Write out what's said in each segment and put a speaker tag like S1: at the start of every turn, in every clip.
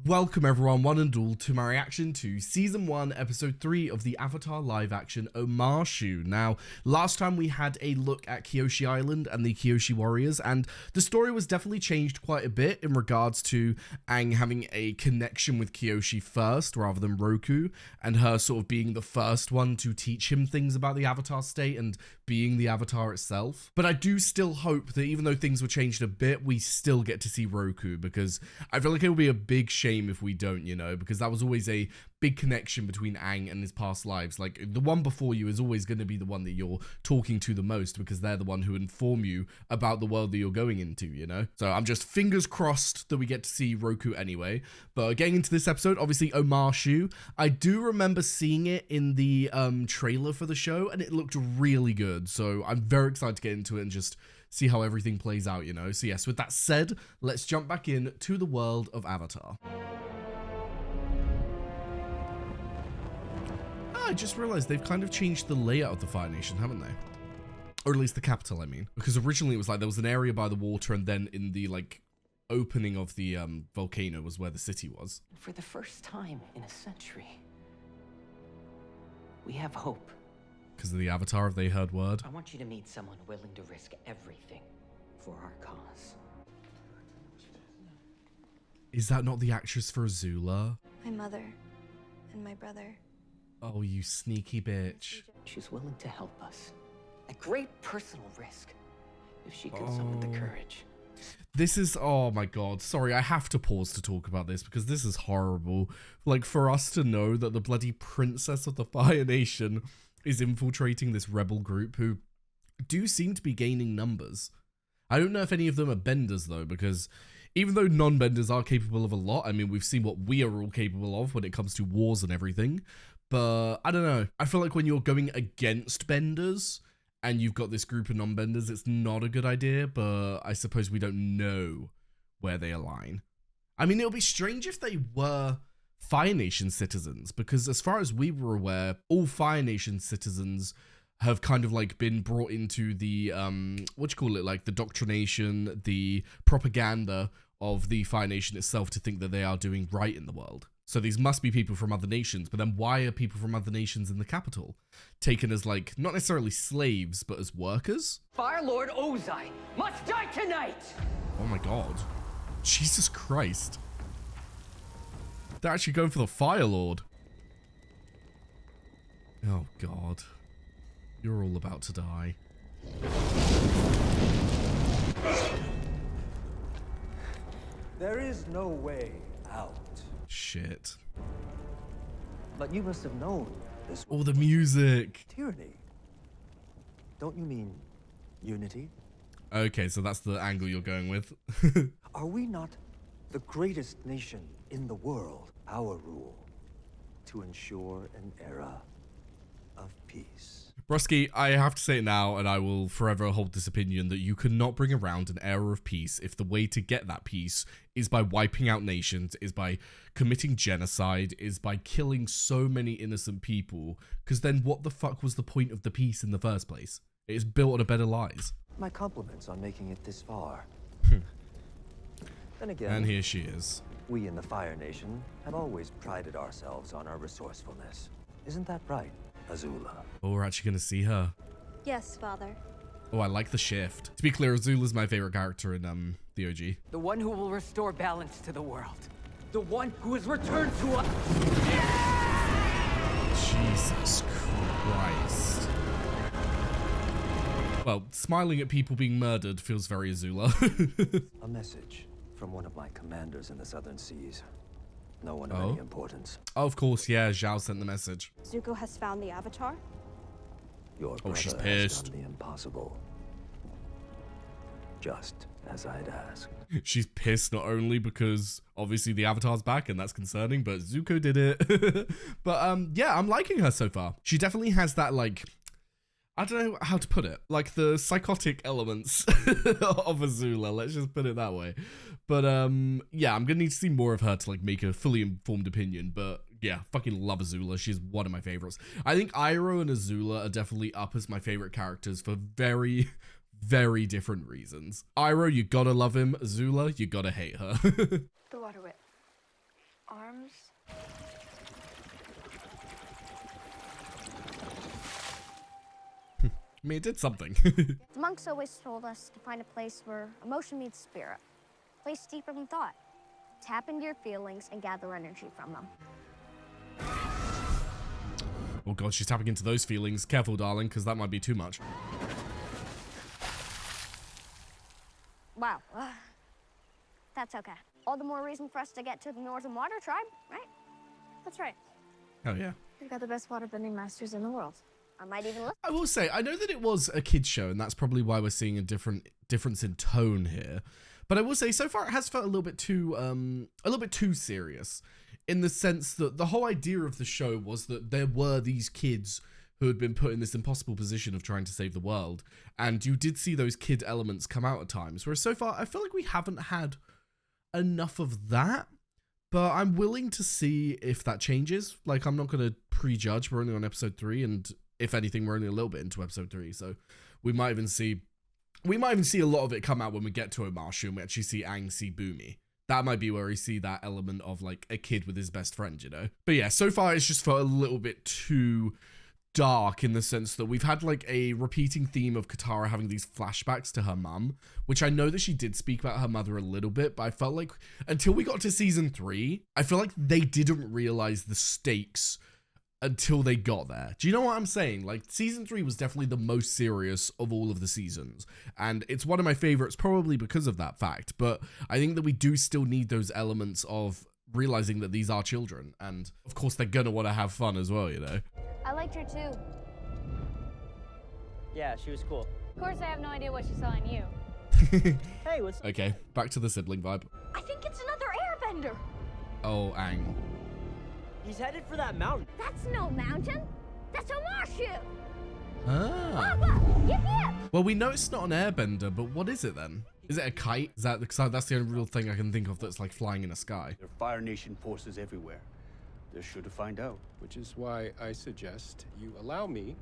S1: Welcome everyone, one and all, to my reaction to Season 1, Episode 3 of the Avatar live-action Omashu. Now, last time we had a look at Kyoshi Island and the Kyoshi warriors, and the story was definitely changed quite a bit in regards to Aang having a connection with Kyoshi first, rather than Roku, and her sort of being the first one to teach him things about the Avatar state and being the Avatar itself. But I do still hope that even though things were changed a bit, we still get to see Roku, because I feel like it will be a big shame if we don't, you know, because that was always a big connection between Aang and his past lives. Like, the one before you is always going to be the one that you're talking to the most, because they're the one who inform you about the world that you're going into, you know? So I'm just fingers crossed that we get to see Roku anyway. But getting into this episode, obviously Omashu, I do remember seeing it in the trailer for the show, and it looked really good. So I'm very excited to get into it and just see how everything plays out, you know? So yes, with that said, let's jump back in to the world of Avatar. I just realized they've kind of changed the layout of the Fire Nation, haven't they? Or at least the capital, I mean. Because originally it was like there was an area by the water, and then in the like opening of the volcano was where the city was.
S2: For the first time in a century, we have hope.
S1: Because of the Avatar, have they heard word?
S2: I want you to meet someone willing to risk everything for our cause.
S1: Is that not the actress for Azula?
S3: My mother and my brother.
S1: Oh, you sneaky bitch.
S2: She's willing to help us at great personal risk if she can summon the courage.
S1: This is, oh my god, sorry, I have to pause to talk about this because this is horrible. Like, for us to know that the bloody princess of the Fire Nation is infiltrating this rebel group who do seem to be gaining numbers. I don't know if any of them are benders though, because even though non-benders are capable of a lot, I mean, we've seen what we are all capable of when it comes to wars and everything, but I don't know. I feel like when you're going against benders and you've got this group of non-benders, it's not a good idea, but I suppose we don't know where they align. I mean, it would be strange if they were Fire Nation citizens, because as far as we were aware, all Fire Nation citizens have kind of like been brought into the, like the doctrination, the propaganda of the Fire Nation itself to think that they are doing right in the world. So these must be people from other nations, but then why are people from other nations in the capital taken as like, not necessarily slaves, but as workers?
S2: Fire Lord Ozai must die tonight!
S1: Oh my god. Jesus Christ. They're actually going for the Fire Lord. Oh god. You're all about to die.
S4: There is no way out.
S1: Shit.
S4: But you must have known this.
S1: Oh, the music.
S4: Tyranny. Don't you mean unity?
S1: Okay, so that's the angle you're going with.
S4: Are we not the greatest nation in the world? Our rule to ensure an era of peace.
S1: Broski, I have to say it now, and I will forever hold this opinion, that you cannot bring around an era of peace if the way to get that peace is by wiping out nations, is by committing genocide, is by killing so many innocent people, because then what the fuck was the point of the peace in the first place? It is built on a bed of lies.
S4: My compliments on making it this far. Then again,
S1: And here she is.
S4: we in the Fire Nation have always prided ourselves on our resourcefulness. Isn't that right, Azula?
S1: Oh, we're actually going to see her.
S3: Yes, Father.
S1: Oh, I like the shift. To be clear, Azula's my favorite character in the OG.
S2: The one who will restore balance to the world. The one who has returned to us.
S1: Jesus Christ. Well, smiling at people being murdered feels very Azula.
S4: A message from one of my commanders in the Southern Seas. No one of
S1: Oh?
S4: any importance.
S1: Oh, of course, yeah, Zhao sent the message.
S3: Zuko has found the Avatar?
S4: Your
S1: Oh, she's
S4: brother has
S1: pissed.
S4: done the impossible. Just as I'd asked.
S1: She's pissed not only because obviously the Avatar's back and that's concerning, but Zuko did it. But yeah, I'm liking her so far. She definitely has that, like, I don't know how to put it, like the psychotic elements of Azula, let's just put it that way. But yeah, I'm gonna need to see more of her to like make a fully informed opinion, but yeah, fucking love Azula. She's one of my favorites. I think Iroh and Azula are definitely up as my favorite characters for very, very different reasons. Iroh, you gotta love him. Azula, you gotta hate her.
S3: The water whip. arms.
S1: I mean, it did something.
S3: The monks always told us to find a place where emotion meets spirit. A place deeper than thought. Tap into your feelings and gather energy from them.
S1: Oh god, she's tapping into those feelings. Careful, darling, because that might be too much.
S3: Wow. That's okay. All the more reason for us to get to the Northern Water Tribe, right? That's right.
S1: Oh yeah.
S3: We've got the best waterbending masters in the world. I might even listen.
S1: I will say, I know that it was a kid's show, and that's probably why we're seeing a difference in tone here. But I will say, so far it has felt a little bit too serious, in the sense that the whole idea of the show was that there were these kids who had been put in this impossible position of trying to save the world, and you did see those kid elements come out at times. Whereas so far, I feel like we haven't had enough of that. But I'm willing to see if that changes. Like, I'm not going to prejudge. We're only on episode 3, and if anything, we're only a little bit into episode 3. So we might even see a lot of it come out when we get to Omashu and we actually see Aang see Boomy. That might be where we see that element of like a kid with his best friend, you know? But yeah, so far it's just felt a little bit too dark in the sense that we've had like a repeating theme of Katara having these flashbacks to her mum, which I know that she did speak about her mother a little bit, but I felt like until we got to season 3, I feel like they didn't realize the stakes until they got there. Do you know what I'm saying? Like, season 3 was definitely the most serious of all of the seasons, and it's one of my favorites probably because of that fact. But I think that we do still need those elements of realizing that these are children, and of course they're gonna want to have fun as well, you know?
S3: I liked her too.
S5: Yeah, she was cool.
S6: Of course, I have no idea what she saw in you.
S5: Hey, what's...
S1: Okay, back to the sibling vibe.
S3: I think it's another airbender.
S1: Oh, Aang.
S5: He's headed for that mountain.
S3: That's no mountain. That's Omashu.
S1: Ah.
S3: Yip yip.
S1: Well, we know it's not an airbender, but what is it then? Is it a kite? Is that, because that's the only real thing I can think of that's like flying in the sky.
S7: There are Fire Nation forces everywhere. They're sure to find out.
S8: Which is why I suggest you allow me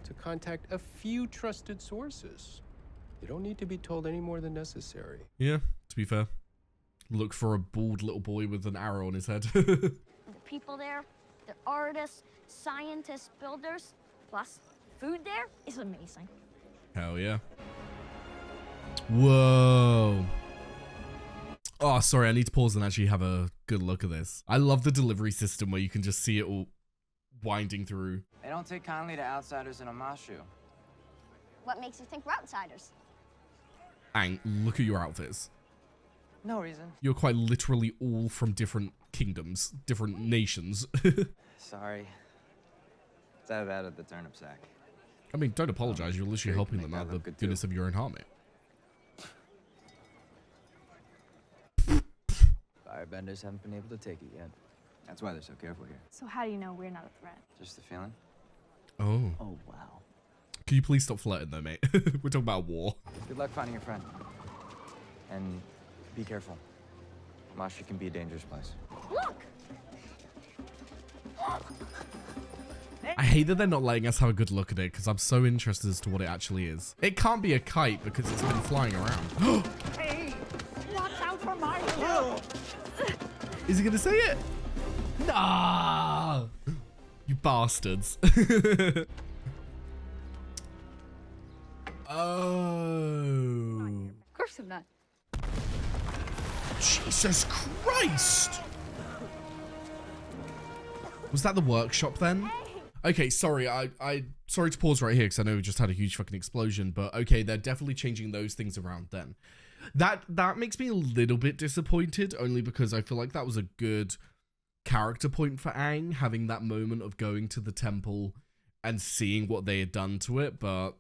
S8: to contact a few trusted sources. You don't need to be told any more than necessary.
S1: Yeah, to be fair. Look for a bald little boy with an arrow on his head.
S3: The people there, they're artists, scientists, builders, plus food there is amazing.
S1: Hell yeah. Whoa. Oh, sorry, I need to pause and actually have a good look at this. I love the delivery system where you can just see it all winding through.
S9: They don't take kindly to outsiders in Omashu.
S3: What makes you think we're outsiders?
S1: Aang, look at your outfits.
S9: No reason.
S1: You're quite literally all from different kingdoms, different nations.
S9: Sorry. It's out of the turnip sack.
S1: I mean, don't apologize. You're literally
S9: Sure you
S1: helping
S9: can
S1: them
S9: make
S1: out
S9: that
S1: of
S9: look
S1: the
S9: good too.
S1: goodness of your own heart, mate.
S9: Airbenders haven't been able to take it yet. That's why they're so careful here.
S6: So how do you know we're not a threat?
S9: Just the feeling.
S1: Oh.
S9: Oh, wow.
S1: Can you please stop flirting though, mate? We're talking about war.
S9: Good luck finding your friend. And be careful. Omashu can be a dangerous place.
S3: Look!
S1: I hate that they're not letting us have a good look at it because I'm so interested as to what it actually is. It can't be a kite because it's been flying around.
S5: Hey! Watch out for my...
S1: Is he gonna say it? Nah! You bastards. Oh.
S6: Of course I'm not.
S1: Jesus Christ! Was that the workshop then? Okay, sorry, I sorry to pause right here because I know we just had a huge fucking explosion, but okay, they're definitely changing those things around then. That makes me a little bit disappointed, only because I feel like that was a good character point for Aang, having that moment of going to the temple and seeing what they had done to it, but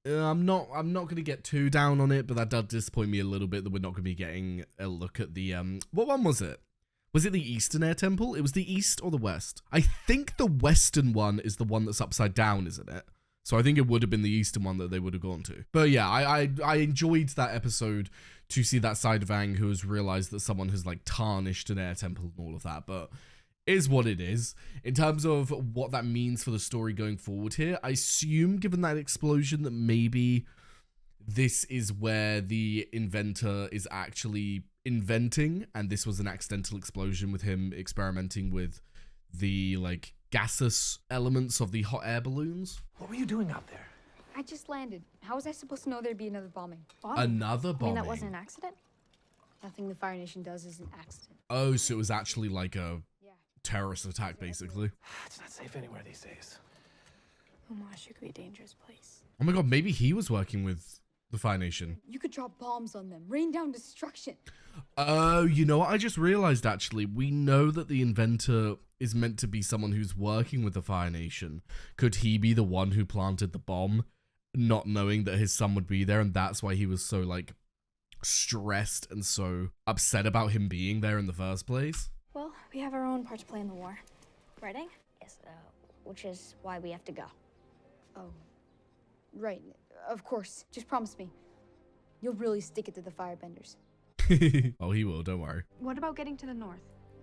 S1: I'm not going to get too down on it, but that does disappoint me a little bit that we're not going to be getting a look at the what one was it? Was it the Eastern Air Temple? It was the East or the West? I think the Western one is the one that's upside down, isn't it? So I think it would have been the Eastern one that they would have gone to. But yeah, I enjoyed that episode to see that side of Aang who has realized that someone has like tarnished an air temple and all of that. But it is what it is. In terms of what that means for the story going forward here, I assume given that explosion that maybe this is where the inventor is actually inventing, and this was an accidental explosion with him experimenting with the like gaseous elements of the hot air balloons.
S4: What were you doing out there?
S6: I just landed. How was I supposed to know there'd be another bombing?
S1: Another
S6: I
S1: bombing.
S6: mean, that wasn't an accident? Nothing the Fire Nation does is an accident.
S1: Oh, so it was actually like a terrorist attack, basically.
S4: It's not safe anywhere these days.
S6: Omashu could be a dangerous place.
S1: Oh my god, maybe he was working with the Fire Nation.
S6: You could drop bombs on them, rain down destruction.
S1: Oh, you know what? I just realized, actually, we know that the inventor is meant to be someone who's working with the Fire Nation. Could he be the one who planted the bomb, not knowing that his son would be there, and that's why he was so, like, stressed and so upset about him being there in the first place?
S6: Well, we have our own part to play in the war. Writing?
S3: Yes, which is why we have to go.
S6: Oh, right. Of course. Just promise me. You'll really stick it to the Firebenders.
S1: Oh, he will, don't worry.
S6: What about getting to the north?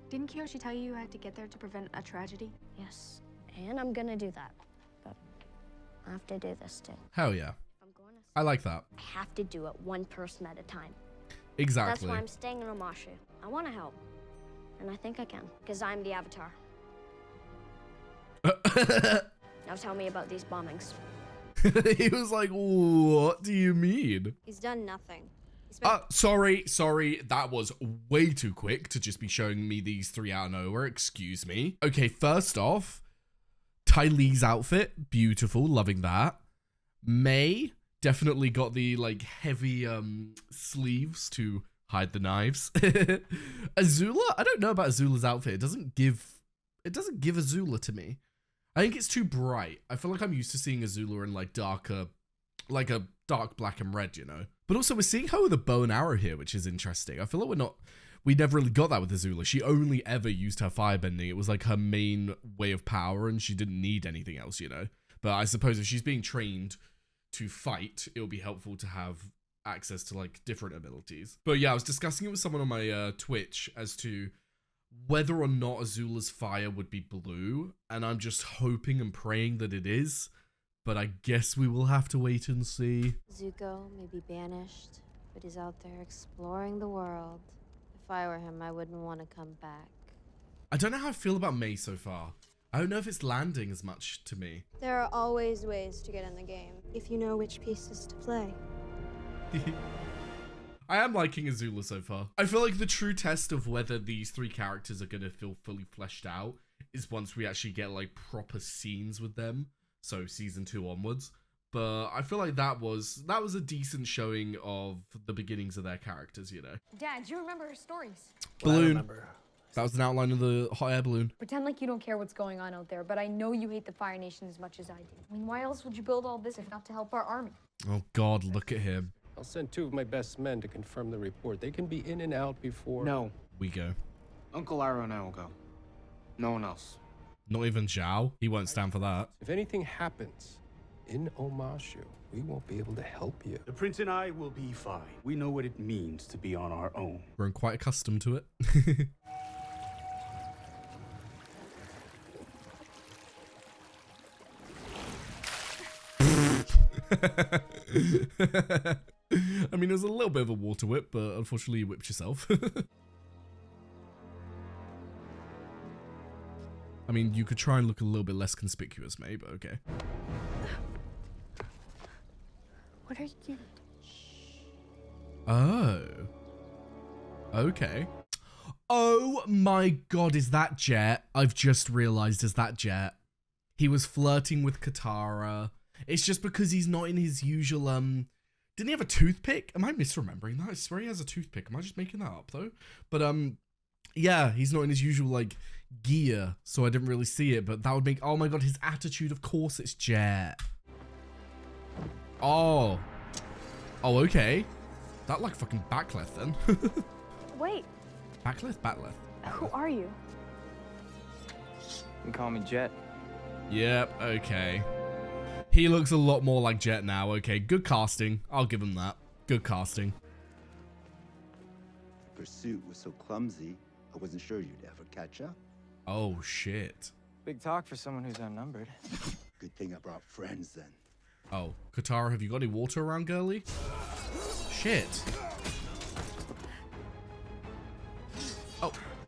S6: Didn't Kiyoshi tell you had to get there to prevent a tragedy?
S3: Yes, and I'm gonna do that. But I have to do this too.
S1: Hell yeah.
S3: I'm going to
S1: I like that.
S3: I have to do it one person at a time.
S1: Exactly.
S3: That's why I'm staying in Omashu. I want to help. And I think I can, because I'm the Avatar. Now tell me about these bombings.
S1: He was like, what do you mean?
S3: He's done nothing.
S1: Sorry. That was way too quick to just be showing me these three out of nowhere. Excuse me. Okay, first off, Ty Lee's outfit. Beautiful. Loving that. May definitely got the, like, heavy sleeves to hide the knives. Azula? I don't know about Azula's outfit. It doesn't give Azula to me. I think it's too bright. I feel like I'm used to seeing Azula in like darker, like a dark black and red, you know? But also we're seeing her with a bow and arrow here, which is interesting. I feel like we never really got that with Azula. She only ever used her firebending. It was like her main way of power and she didn't need anything else, you know? But I suppose if she's being trained to fight, it'll be helpful to have access to like different abilities. But yeah, I was discussing it with someone on my Twitch as to whether or not Azula's fire would be blue, and I'm just hoping and praying that it is, but I guess we will have to wait and see.
S10: Zuko may be banished, but he's out there exploring the world. If I were him, I wouldn't want to come back.
S1: I don't know how I feel about May so far. I don't know if it's landing as much to me.
S11: There are always ways to get in the game, if you know which pieces to play.
S1: I am liking Azula so far. I feel like the true test of whether these three characters are going to feel fully fleshed out is once we actually get like proper scenes with them. So season 2 onwards. But I feel like that was a decent showing of the beginnings of their characters, you know.
S6: Dad, do you remember her stories?
S1: Balloon. That was an outline of the hot air balloon.
S6: Pretend like you don't care what's going on out there, but I know you hate the Fire Nation as much as I do. I mean, why else would you build all this if not to help our army?
S1: Oh God, look at him.
S8: I'll send 2 of my best men to confirm the report. They can be in and out before...
S9: No.
S1: We go.
S9: Uncle Iroh and I will go. No one else.
S1: Not even Zhao? He won't stand for that.
S8: If anything happens in Omashu, we won't be able to help you.
S7: The prince and I will be fine. We know what it means to be on our own.
S1: We're quite accustomed to it. I mean, there's a little bit of a water whip, but unfortunately you whipped yourself. I mean, you could try and look a little bit less conspicuous, maybe, but okay.
S6: What are you...
S1: Oh. Okay. Oh my God, is that Jet? I've just realized, is that Jet? He was flirting with Katara. It's just because he's not in his usual, didn't he have a toothpick? Am I misremembering that? I swear he has a toothpick. Am I just making that up, though? But, yeah, he's not in his usual, like, gear, so I didn't really see it, but that would make, oh my God, his attitude, of course it's Jet. Oh. Oh, okay. That, like, fucking backleth, then.
S6: Wait.
S1: Backleth? Backleth.
S6: Who are you?
S9: You can call me Jet.
S1: Yep, okay. He looks a lot more like Jet now. Okay, good casting. I'll give him that. Good casting.
S12: Pursuit was so clumsy, I wasn't sure you'd ever catch up.
S1: Oh, shit.
S9: Big talk for someone who's outnumbered.
S12: Good thing I brought friends then.
S1: Oh, Katara, have you got any water around, girly? Shit.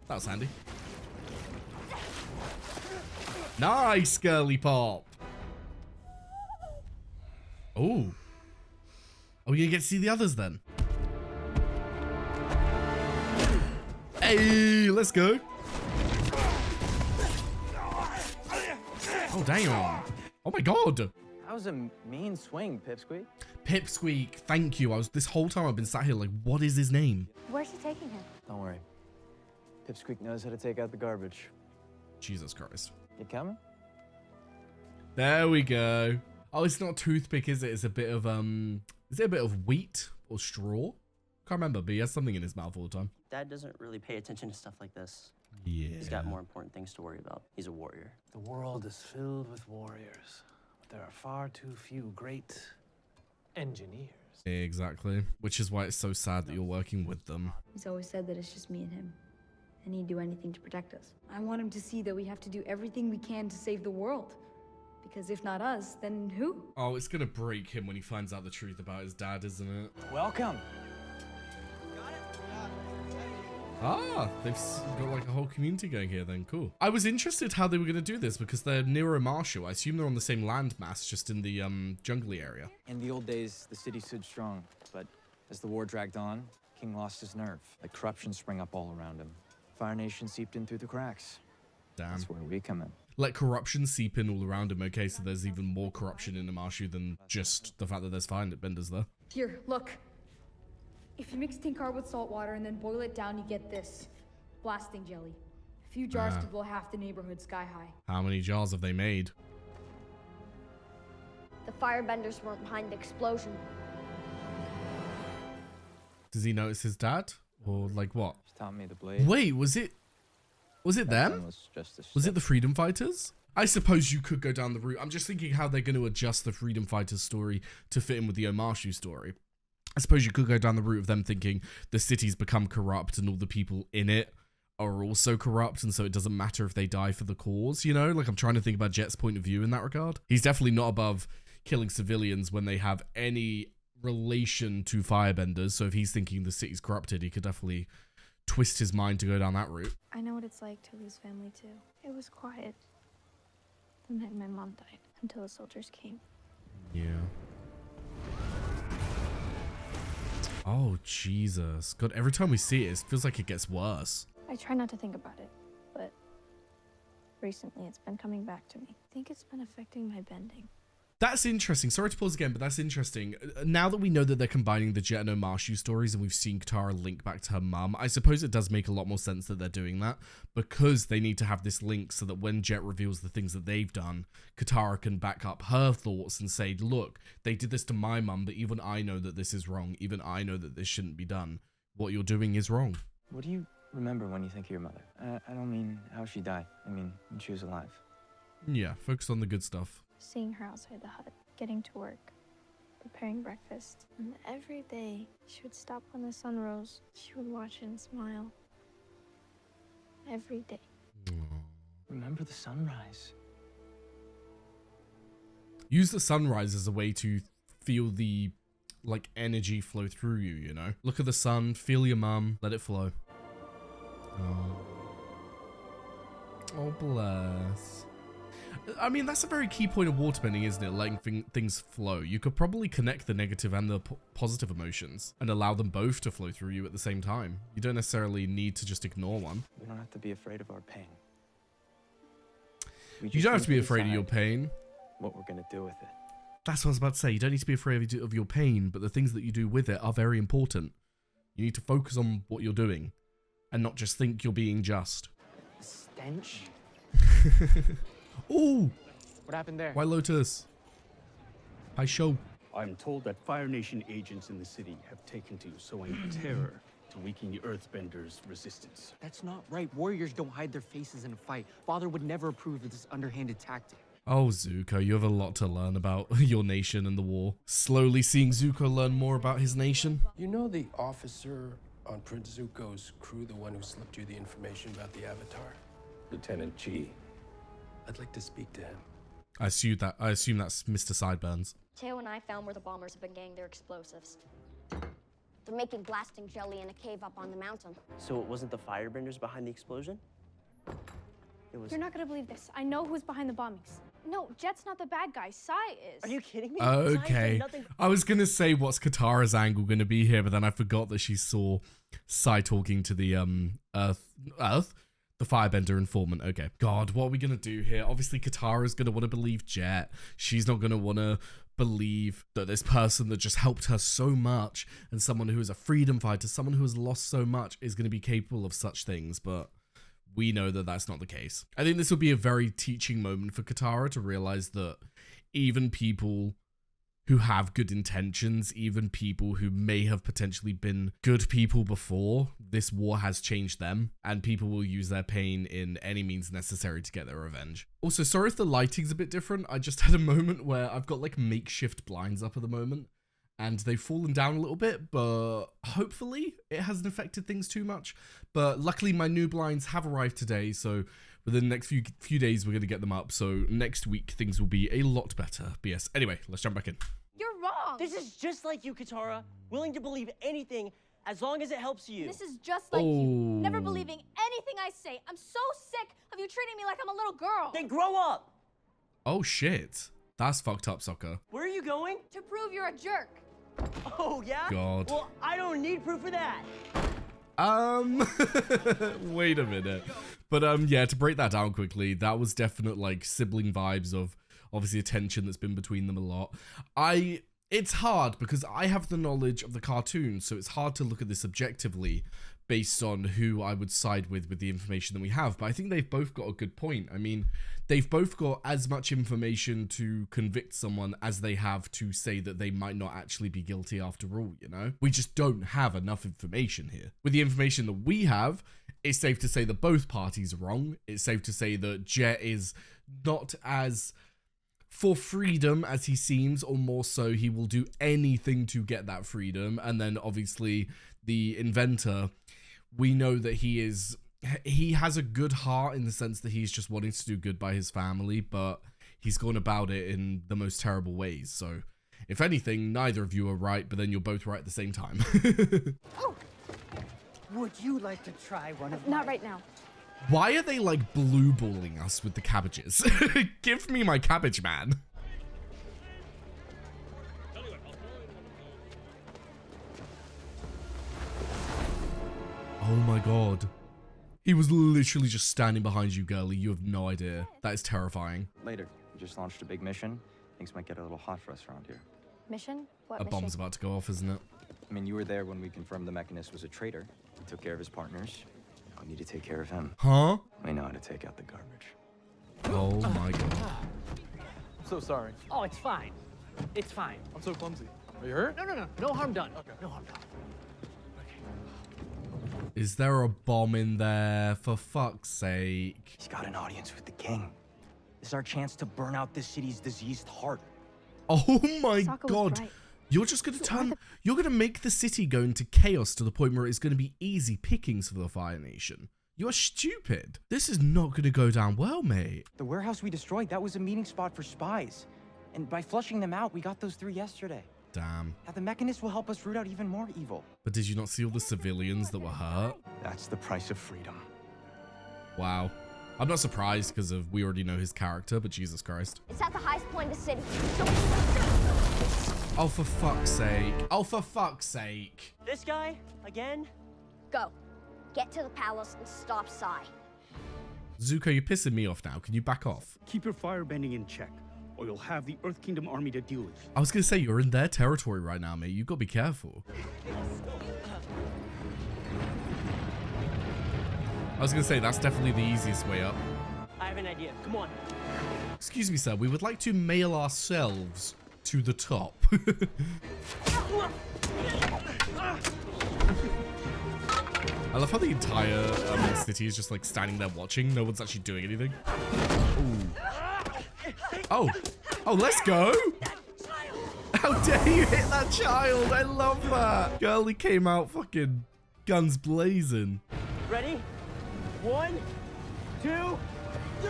S1: That was handy. Nice, girly pop. Oh. Are we gonna get to see the others then? Hey, let's go. Oh, damn. Oh my god.
S9: That was a mean swing, Pipsqueak.
S1: Pipsqueak, thank you. This whole time I've been sat here like, what is his name?
S3: Where's he taking him?
S9: Don't worry. Pipsqueak knows how to take out the garbage.
S1: Jesus Christ.
S9: You coming?
S1: There we go. Oh, it's not toothpick, is it? It's a bit of is it a bit of wheat or straw? Can't remember, but he has something in his mouth all the time.
S5: Dad doesn't really pay attention to stuff like this.
S1: Yeah.
S5: He's got more important things to worry about. He's a warrior.
S13: The world is filled with warriors, but there are far too few great engineers.
S1: Exactly. Which is why it's so sad that you're working with them.
S6: He's always said that it's just me and him, and he'd do anything to protect us. I want him to see that we have to do everything we can to save the world. Because if not us, then who?
S1: Oh, it's gonna break him when he finds out the truth about his dad, isn't it?
S9: Welcome.
S1: Ah, they've got like a whole community going here then. Cool. I was interested how they were going to do this because they're near Omashu. I assume they're on the same landmass, just in the jungly area.
S9: In the old days, the city stood strong, but as the war dragged on, King lost his nerve. Like corruption sprang up all around him. Fire Nation seeped in through the cracks.
S1: Damn.
S9: That's where we come in.
S1: Let corruption seep in all around him. Okay, so there's even more corruption in Omashu than just the fact that there's Airbenders there.
S6: Here, look. If you mix Tinkar with salt water and then boil it down, you get this. Blasting jelly. A few jars to blow half the neighborhood sky high.
S1: How many jars have they made?
S3: The firebenders weren't behind the explosion.
S1: Does he notice his dad? Or like what?
S9: Just taught me the blade.
S1: Wait, was it them? Was it the Freedom Fighters? I suppose you could go down the route. I'm just thinking how they're going to adjust the Freedom Fighters story to fit in with the Omashu story. I suppose you could go down the route of them thinking the city's become corrupt and all the people in it are also corrupt, and so it doesn't matter if they die for the cause, you know? Like, I'm trying to think about Jet's point of view in that regard. He's definitely not above killing civilians when they have any relation to firebenders, so if he's thinking the city's corrupted, he could definitely twist his mind to go down that route.
S14: I know what it's like to lose family, too. It was quiet the night my mom died until the soldiers came.
S1: Yeah. Oh, Jesus. God, every time we see it, it feels like it gets worse.
S14: I try not to think about it, but recently it's been coming back to me. I think it's been affecting my bending.
S1: That's interesting. Sorry to pause again, but that's interesting. Now that we know that they're combining the Jet and Omashu stories and we've seen Katara link back to her mum, I suppose it does make a lot more sense that they're doing that because they need to have this link so that when Jet reveals the things that they've done, Katara can back up her thoughts and say, look, they did this to my mum, but even I know that this is wrong. Even I know that this shouldn't be done. What you're doing is wrong.
S9: What do you remember when you think of your mother? I don't mean how she died. I mean when she was alive.
S1: Yeah, focus on the good stuff.
S14: Seeing her outside the hut, getting to work, preparing breakfast. And every day, she would stop when the sun rose. She would watch and smile. Every day.
S9: Remember the sunrise.
S1: Use the sunrise as a way to feel the, like, energy flow through you, you know? Look at the sun, feel your mum, let it flow. Oh. Oh, bless. I mean, that's a very key point of waterbending, isn't it? Letting things flow. You could probably connect the negative and the positive emotions and allow them both to flow through you at the same time. You don't necessarily need to just ignore one.
S9: We don't have to be afraid of our pain.
S1: You don't have to be afraid of your pain.
S9: What we're gonna do with it.
S1: That's what I was about to say. You don't need to be afraid of your pain, but the things that you do with it are very important. You need to focus on what you're doing and not just think you're being just.
S9: Stench?
S1: Ooh!
S9: What happened there?
S1: White Lotus. Hi, show.
S7: I'm told that Fire Nation agents in the city have taken to sowing terror to weaken the Earthbenders' resistance.
S2: That's not right. Warriors don't hide their faces in a fight. Father would never approve of this underhanded tactic.
S1: Oh, Zuko, you have a lot to learn about your nation and the war. Slowly seeing Zuko learn more about his nation.
S8: You know the officer on Prince Zuko's crew, the one who slipped you the information about the Avatar?
S7: Lieutenant Chi.
S8: I'd like to speak to him.
S1: I assume that's Mr. Sideburns.
S3: Teo and I found where the bombers have been getting their explosives. They're making blasting jelly in a cave up on the mountain.
S5: So it wasn't the firebenders behind the explosion? It was...
S14: You're not gonna believe this. I know who's behind the bombings. No, Jet's not the bad guy. Sai is.
S5: Are you kidding me?
S1: Okay. I was going to say, what's Katara's angle going to be here, but then I forgot that she saw Sai talking to the Earth, the firebender informant. Okay. God, what are we going to do here? Obviously, Katara's going to want to believe Jet. She's not going to want to believe that this person that just helped her so much and someone who is a freedom fighter, someone who has lost so much, is going to be capable of such things, but we know that that's not the case. I think this will be a very teaching moment for Katara to realize that even people who have good intentions, even people who may have potentially been good people before, this war has changed them, and people will use their pain in any means necessary to get their revenge. Also, sorry if the lighting's a bit different. I just had a moment where I've got like makeshift blinds up at the moment, and they've fallen down a little bit, but hopefully it hasn't affected things too much. But luckily my new blinds have arrived today, so within the next few days we're going to get them up. So next week things will be a lot better. But yes, anyway, let's jump back in.
S14: You're wrong.
S5: This is just like you, Katara. Willing to believe anything as long as it helps you.
S14: This is just like you. Never believing anything I say. I'm so sick of you treating me like I'm a little girl.
S5: Then grow up.
S1: Oh shit. That's fucked up, Sokka.
S5: Where are you going?
S14: To prove you're a jerk.
S5: Oh, yeah?
S1: God.
S5: Well, I don't need proof of that.
S1: Wait a minute. But yeah, to break that down quickly, that was definite like sibling vibes of obviously a tension that's been between them a lot. It's hard because I have the knowledge of the cartoon, so it's hard to look at this objectively based on who I would side with the information that we have. But I think they've both got a good point. I mean, they've both got as much information to convict someone as they have to say that they might not actually be guilty after all, you know? We just don't have enough information here. With the information that we have, it's safe to say that both parties are wrong. It's safe to say that Jet is not as for freedom as he seems, or more so, he will do anything to get that freedom. And then obviously the inventor, we know that he has a good heart in the sense that he's just wanting to do good by his family, but he's gone about it in the most terrible ways. So if anything, neither of you are right, but then you're both right at the same time.
S2: Oh. Would you like to try one of
S14: Not right now.
S1: Why are they like blue balling us with the cabbages? Give me my cabbage, man. Oh my god. He was literally just standing behind you, girlie. You have no idea. That is terrifying.
S9: Later. We just launched a big mission. Things might get a little hot for us around here.
S14: Mission? What
S1: A
S14: mission?
S1: bomb's about to go off, isn't it?
S9: I mean, you were there when we confirmed the Mechanist was a traitor. He took care of his partners. Now we need to take care of him.
S1: Huh?
S9: We know how to take out the garbage.
S1: Oh my god.
S13: I'm so sorry.
S2: Oh, it's fine. It's fine.
S13: I'm so clumsy. Are you hurt?
S2: No. No harm done. Okay. No harm done.
S1: Is there a bomb in there? For fuck's sake.
S9: He's got an audience with the king. This is our chance to burn out this city's diseased heart.
S1: Oh my
S14: Sokka was
S1: god.
S14: right.
S1: You're just going to you're going to make the city go into chaos to the point where it's going to be easy pickings for the Fire Nation. You are stupid. This is not going to go down well, mate.
S9: The warehouse we destroyed, that was a meeting spot for spies. And by flushing them out, we got those 3 yesterday.
S1: Damn.
S9: Now the Mechanist will help us root out even more evil.
S1: But did you not see all the civilians that were hurt?
S9: That's the price of freedom.
S1: Wow. I'm not surprised because we already know his character, but Jesus Christ.
S3: It's at the highest point of the city.
S1: Oh, for fuck's sake. Oh, for fuck's sake.
S5: This guy? Again?
S3: Go. Get to the palace and stop Sai.
S1: Zuko, you're pissing me off now. Can you back off?
S7: Keep your firebending in check, or you'll have the Earth Kingdom army to deal with.
S1: I was going to say, you're in their territory right now, mate. You've got to be careful. I was going to say, that's definitely the easiest way up.
S5: I have an idea. Come on.
S1: Excuse me, sir. We would like to mail ourselves to the top. I love how the entire city is just like standing there watching. No one's actually doing anything. Ooh. Oh, let's go. How dare you hit that child? I love that. Girlie came out fucking guns blazing.
S5: Ready? 1, 2, 3.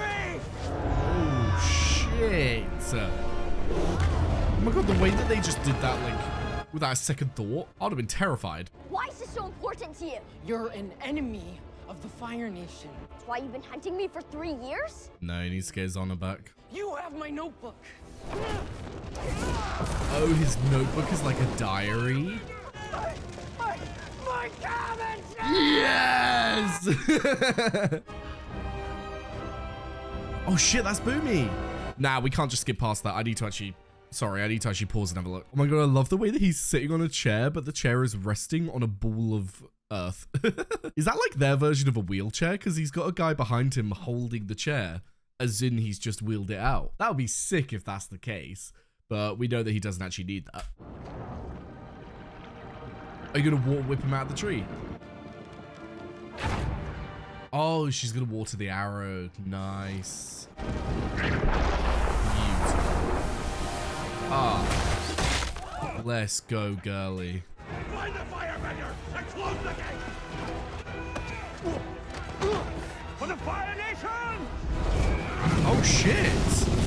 S1: Oh, shit. Oh my god, the way that they just did that, like, without a second thought. I'd have been terrified.
S3: Why is this so important to you?
S5: You're an enemy of the Fire Nation.
S3: That's why you've been hunting me for 3 years?
S1: No, he needs to get his honor back.
S5: You have my notebook.
S1: Oh, his notebook is like a diary?
S5: My cabin!
S1: Yes! Oh shit, that's Boomy. Nah, we can't just skip past that. I need to actually pause and have a look. Oh my god, I love the way that he's sitting on a chair, but the chair is resting on a ball of earth. Is that like their version of a wheelchair? Because he's got a guy behind him holding the chair, as in he's just wheeled it out. That would be sick if that's the case, but we know that he doesn't actually need that. Are you gonna whip him out of the tree? Oh, she's gonna water the arrow. Nice. Ah. Let's go, girly.
S15: Find the Firebender and close the gate! For the Fire Nation!
S1: Oh shit!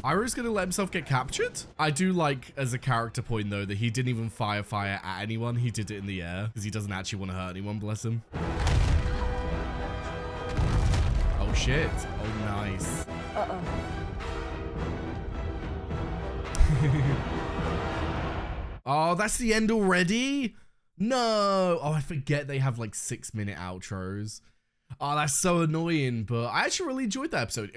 S1: Iroh's gonna let himself get captured? I do like, as a character point though, that he didn't even fire at anyone. He did it in the air because he doesn't actually want to hurt anyone, bless him. Oh shit. Oh nice.
S6: Uh-oh.
S1: Oh, that's the end already? No. Oh, I forget they have like 6-minute outros. Oh, that's so annoying, but I actually really enjoyed that episode.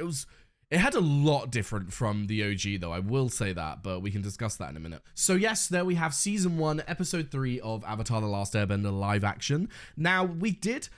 S1: It had a lot different from the OG though, I will say that, but we can discuss that in a minute. So yes, there we have season 1, episode 3 of Avatar: The Last Airbender live action. Now, we did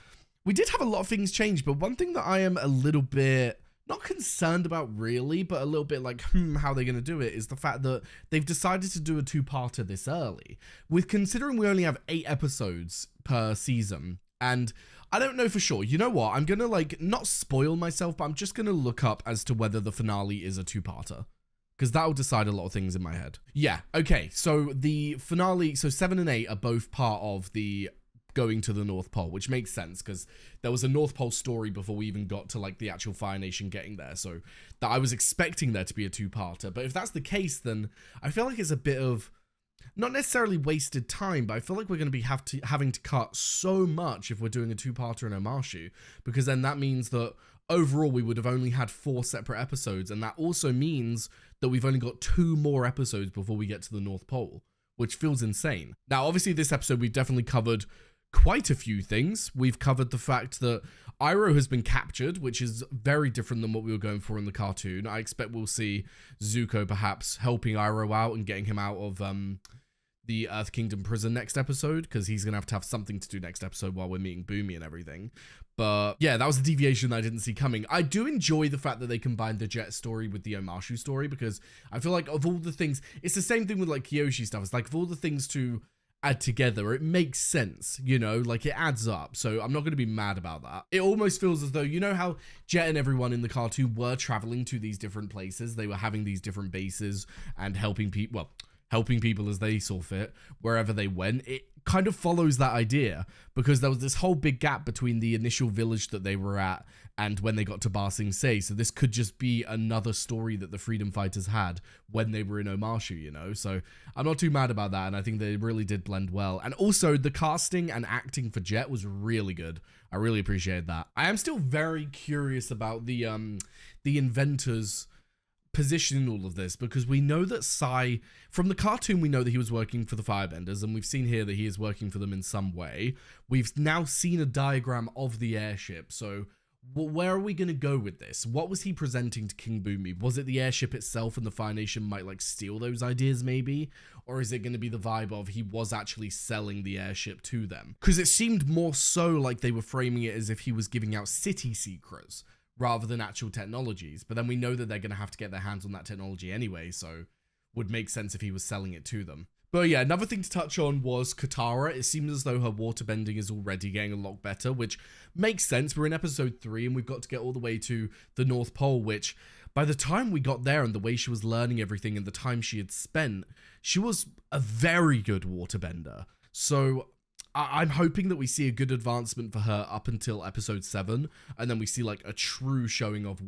S1: have a lot of things change, but one thing that I am a little bit not concerned about really, but a little bit like, how they're going to do it is the fact that they've decided to do a 2-parter this early. With considering we only have 8 episodes per season, and I don't know for sure. You know what? I'm going to like not spoil myself, but I'm just going to look up as to whether the finale is a 2-parter. Because that will decide a lot of things in my head. Yeah, okay. So the finale, so 7 and 8 are both part of the going to the North Pole, which makes sense because there was a North Pole story before we even got to like the actual Fire Nation getting there. So that I was expecting there to be a 2-parter. But if that's the case, then I feel like it's a bit of not necessarily wasted time, but I feel like we're going to be having to cut so much if we're doing a 2-parter in Omashu, because then that means that overall we would have only had 4 separate episodes, and that also means that we've only got 2 more episodes before we get to the North Pole, which feels insane. Now, obviously this episode we've definitely covered quite a few things. We've covered the fact that Iroh has been captured, which is very different than what we were going for in the cartoon. I expect we'll see Zuko perhaps helping Iroh out and getting him out of the Earth Kingdom prison next episode, because he's going to have something to do next episode while we're meeting Boomy and everything. But yeah, that was a deviation that I didn't see coming. I do enjoy the fact that they combined the Jet story with the Omashu story, because I feel like of all the things, it's the same thing with like Kyoshi stuff. It's like of all the things to add together, it makes sense, you know, like it adds up. So I'm not going to be mad about that. It almost feels as though, you know how Jet and everyone in the cartoon were traveling to these different places. They were having these different bases and helping people, well, helping people as they saw fit wherever they went. It kind of follows that idea, because there was this whole big gap between the initial village that they were at and when they got to Ba Sing Se. So this could just be another story that the freedom fighters had when they were in Omashu, you know? So I'm not too mad about that, and I think they really did blend well. And also the casting and acting for Jet was really good. I really appreciated that. I am still very curious about the inventors' position in all of this, because we know that Sai, from the cartoon, we know that he was working for the Firebenders, and we've seen here that he is working for them in some way. We've now seen a diagram of the airship, so where are we going to go with this? What was he presenting to King Boomy? Was it the airship itself and the Fire Nation might like steal those ideas maybe? Or is it going to be the vibe of he was actually selling the airship to them? Because it seemed more so like they were framing it as if he was giving out city secrets rather than actual technologies. But then we know that they're going to have to get their hands on that technology anyway, so would make sense if he was selling it to them. But yeah, another thing to touch on was Katara. It seems as though her waterbending is already getting a lot better, which makes sense. We're in episode 3 and we've got to get all the way to the North Pole, which by the time we got there and the way she was learning everything and the time she had spent, she was a very good waterbender. So I'm hoping that we see a good advancement for her up until episode 7, and then we see like a true showing of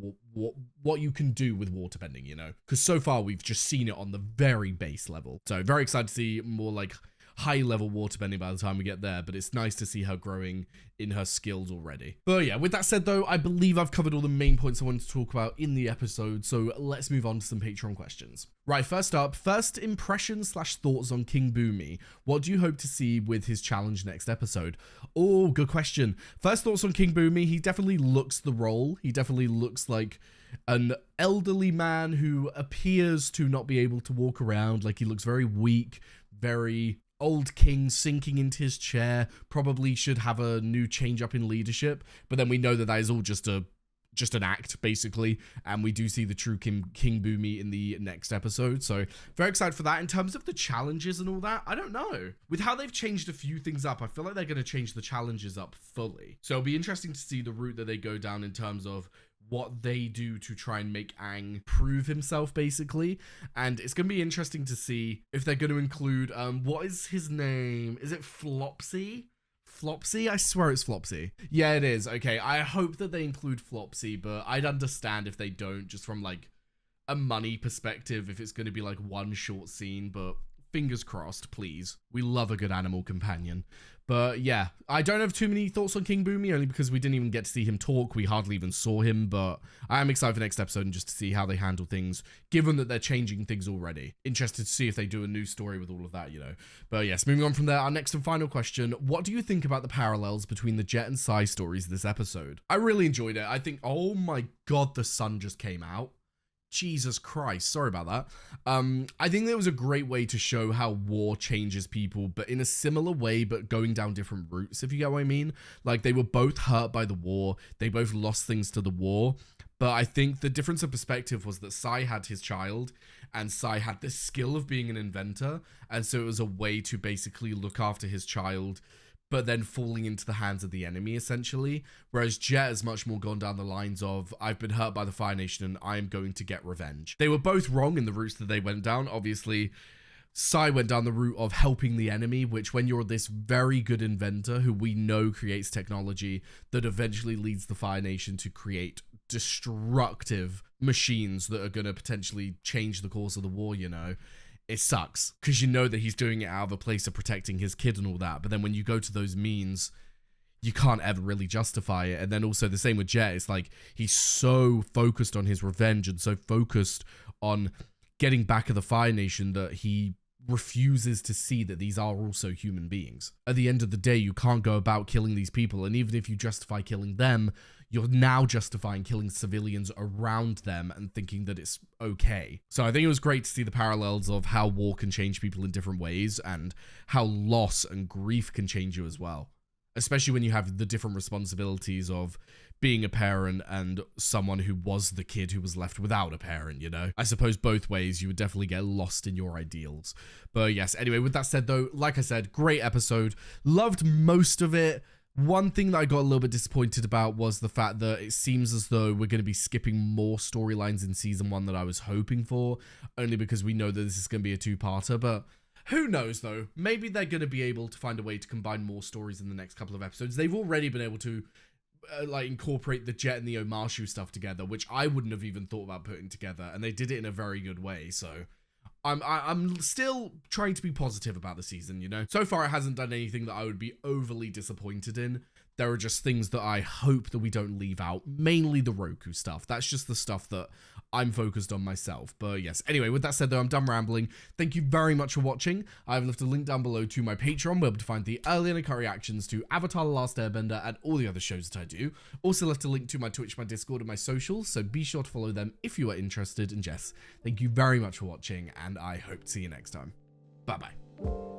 S1: what you can do with waterbending, you know? Because so far we've just seen it on the very base level. So very excited to see more like high level waterbending by the time we get there, but it's nice to see her growing in her skills already. But yeah, with that said though, I believe I've covered all the main points I wanted to talk about in the episode, so let's move on to some Patreon questions. Right, first up, first impressions / thoughts on King Boomy. What do you hope to see with his challenge next episode? Oh, good question. First thoughts on King Boomy, he definitely looks the role. He definitely looks like an elderly man who appears to not be able to walk around. Like, he looks very weak, very old king sinking into his chair, probably should have a new change up in leadership, but then we know that is all just an act, basically, and we do see the true King Boomy in the next episode, so very excited for that. In terms of the challenges and all that, I don't know. With how they've changed a few things up, I feel like they're going to change the challenges up fully, so it'll be interesting to see the route that they go down in terms of what they do to try and make Aang prove himself, basically. And it's going to be interesting to see if they're going to include, what is his name? Is it Flopsy? Flopsy? I swear it's Flopsy. Yeah, it is. Okay, I hope that they include Flopsy, but I'd understand if they don't, just from like a money perspective, if it's going to be like one short scene, but fingers crossed, please. We love a good animal companion. But yeah, I don't have too many thoughts on King Boomy, only because we didn't even get to see him talk. We hardly even saw him, but I am excited for next episode and just to see how they handle things, given that they're changing things already. Interested to see if they do a new story with all of that, you know. But yes, moving on from there, our next and final question. What do you think about the parallels between the Jet and Sai stories this episode? I really enjoyed it. I think, oh my god, the sun just came out. Jesus Christ, sorry about that. I think that was a great way to show how war changes people, but in a similar way, but going down different routes, if you get what I mean. Like, they were both hurt by the war, they both lost things to the war, but I think the difference of perspective was that Sai had his child, and Sai had the skill of being an inventor, and so it was a way to basically look after his child, but then falling into the hands of the enemy, essentially. Whereas Jet has much more gone down the lines of, I've been hurt by the Fire Nation and I am going to get revenge. They were both wrong in the routes that they went down. Obviously, Sai went down the route of helping the enemy, which when you're this very good inventor who we know creates technology that eventually leads the Fire Nation to create destructive machines that are going to potentially change the course of the war, you know, it sucks because you know that he's doing it out of a place of protecting his kid and all that. But then when you go to those means, you can't ever really justify it. And then also the same with Jet. It's like he's so focused on his revenge and so focused on getting back at the Fire Nation that he refuses to see that these are also human beings. At the end of the day, you can't go about killing these people. And even if you justify killing them, you're now justifying killing civilians around them and thinking that it's okay. So I think it was great to see the parallels of how war can change people in different ways and how loss and grief can change you as well. Especially when you have the different responsibilities of being a parent and someone who was the kid who was left without a parent, you know? I suppose both ways you would definitely get lost in your ideals. But yes, anyway, with that said though, like I said, great episode. Loved most of it. One thing that I got a little bit disappointed about was the fact that it seems as though we're going to be skipping more storylines in season 1 that I was hoping for, only because we know that this is going to be a two-parter, but who knows though? Maybe they're going to be able to find a way to combine more stories in the next couple of episodes. They've already been able to like incorporate the Jet and the Omashu stuff together, which I wouldn't have even thought about putting together, and they did it in a very good way, so I'm still trying to be positive about the season, you know? So far, it hasn't done anything that I would be overly disappointed in. There are just things that I hope that we don't leave out, mainly the Roku stuff. That's just the stuff that I'm focused on myself. But yes, anyway, with that said though, I'm done rambling. Thank you very much for watching. I've left a link down below to my Patreon, where you'll find the early and cut reactions to Avatar: The Last Airbender and all the other shows that I do. Also left a link to my Twitch, my Discord, and my socials, so be sure to follow them if you are interested. And Jess, thank you very much for watching, and I hope to see you next time. Bye-bye.